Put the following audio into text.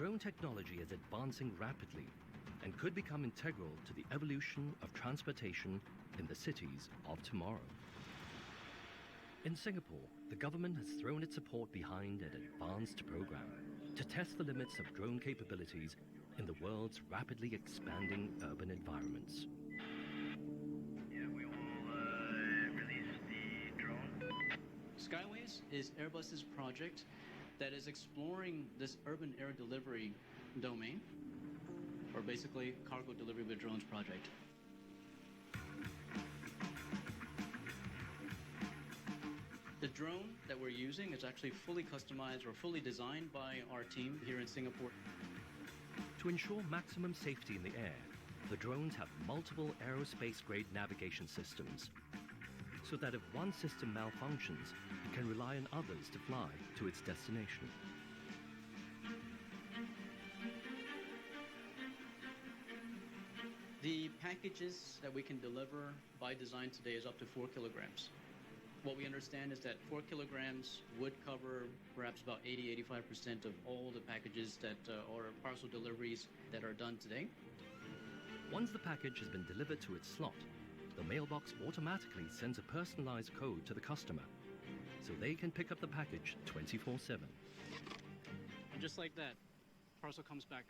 Drone technology is advancing rapidly and could become integral to the evolution of transportation in the cities of tomorrow. In Singapore, the government has thrown its support behind an advanced program to test the limits of drone capabilities in the world's rapidly expanding urban environments. Yeah, we will release the drone. Skyways is Airbus's project that is exploring this urban air delivery domain, or basically cargo delivery with drones project. The drone that we're using is actually fully customized or fully designed by our team here in Singapore. To ensure maximum safety in the air, the drones have multiple aerospace-grade navigation systems, so that if one system malfunctions, it can rely on others to fly to its destination. The packages that we can deliver by design today is up to 4 kilograms. What we understand is that 4 kilograms would cover perhaps about 80-85% of all the packages that or parcel deliveries that are done today. Once the package has been delivered to its slot, the mailbox automatically sends a personalized code to the customer, so they can pick up the package 24/7. And just like that, parcel comes back.